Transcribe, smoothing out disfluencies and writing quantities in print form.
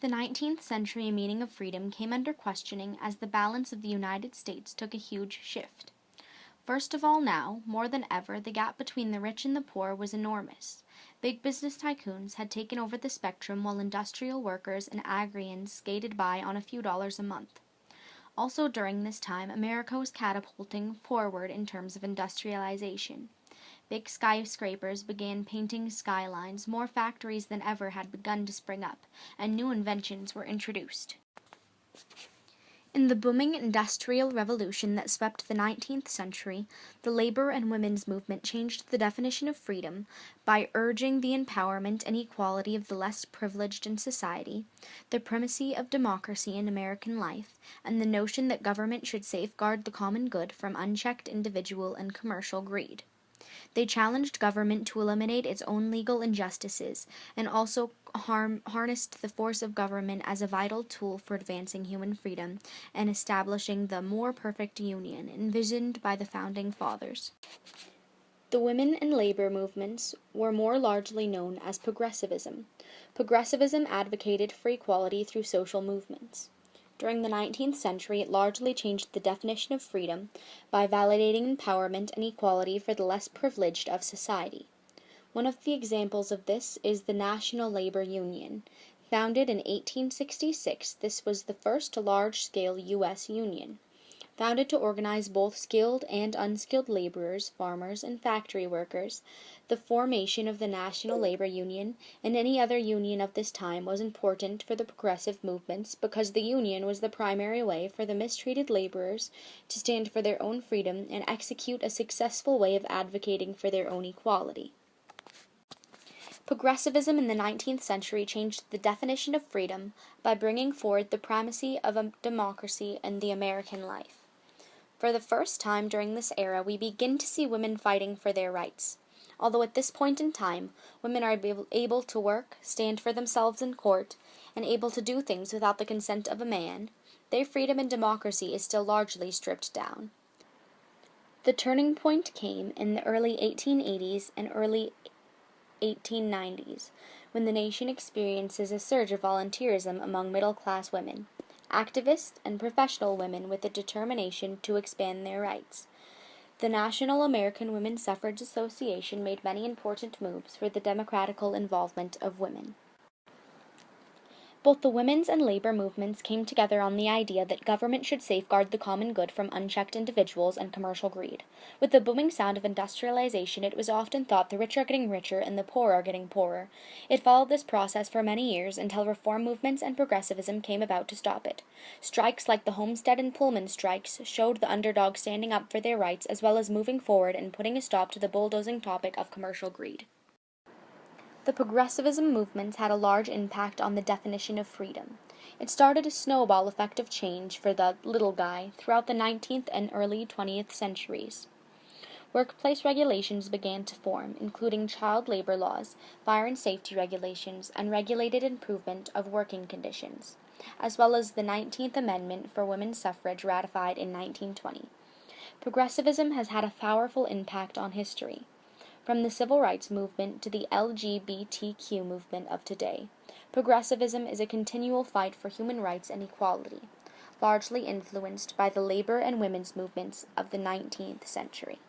The 19th century meaning of freedom came under questioning as the balance of the United States took a huge shift. First of all, now, more than ever, the gap between the rich and the poor was enormous. Big business tycoons had taken over the spectrum while industrial workers and agrarians skated by on a few dollars a month. Also during this time, America was catapulting forward in terms of industrialization. Big skyscrapers began painting skylines, more factories than ever had begun to spring up, and new inventions were introduced. In the booming industrial revolution that swept the 19th century, the labor and women's movement changed the definition of freedom by urging the empowerment and equality of the less privileged in society, the primacy of democracy in American life, and the notion that government should safeguard the common good from unchecked individual and commercial greed. They challenged government to eliminate its own legal injustices, and also harnessed the force of government as a vital tool for advancing human freedom and establishing the more perfect union envisioned by the Founding Fathers. The women and labor movements were more largely known as progressivism. Progressivism advocated for equality through social movements. During the 19th century, it largely changed the definition of freedom by validating empowerment and equality for the less privileged of society. One of the examples of this is the National Labor Union. Founded in 1866, this was the first large-scale U.S. union. Founded to organize both skilled and unskilled laborers, farmers, and factory workers, the formation of the National Labor Union and any other union of this time was important for the progressive movements because the union was the primary way for the mistreated laborers to stand for their own freedom and execute a successful way of advocating for their own equality. Progressivism in the 19th century changed the definition of freedom by bringing forward the primacy of a democracy in the American life. For the first time during this era, we begin to see women fighting for their rights. Although at this point in time, women are able to work, stand for themselves in court, and able to do things without the consent of a man, their freedom and democracy is still largely stripped down. The turning point came in the early 1880s and early 1890s, when the nation experiences a surge of volunteerism among middle-class women, activists, and professional women with a determination to expand their rights. The National American Women's Suffrage Association made many important moves for the democratical involvement of women. Both the women's and labor movements came together on the idea that government should safeguard the common good from unchecked individuals and commercial greed. With the booming sound of industrialization, it was often thought the rich are getting richer and the poor are getting poorer. It followed this process for many years until reform movements and progressivism came about to stop it. Strikes like the Homestead and Pullman strikes showed the underdog standing up for their rights as well as moving forward and putting a stop to the bulldozing topic of commercial greed. The progressivism movements had a large impact on the definition of freedom. It started a snowball effect of change for the little guy throughout the 19th and early 20th centuries. Workplace regulations began to form, including child labor laws, fire and safety regulations, and regulated improvement of working conditions, as well as the 19th Amendment for women's suffrage ratified in 1920. Progressivism has had a powerful impact on history. From the civil rights movement to the LGBTQ movement of today, progressivism is a continual fight for human rights and equality, largely influenced by the labor and women's movements of the 19th century.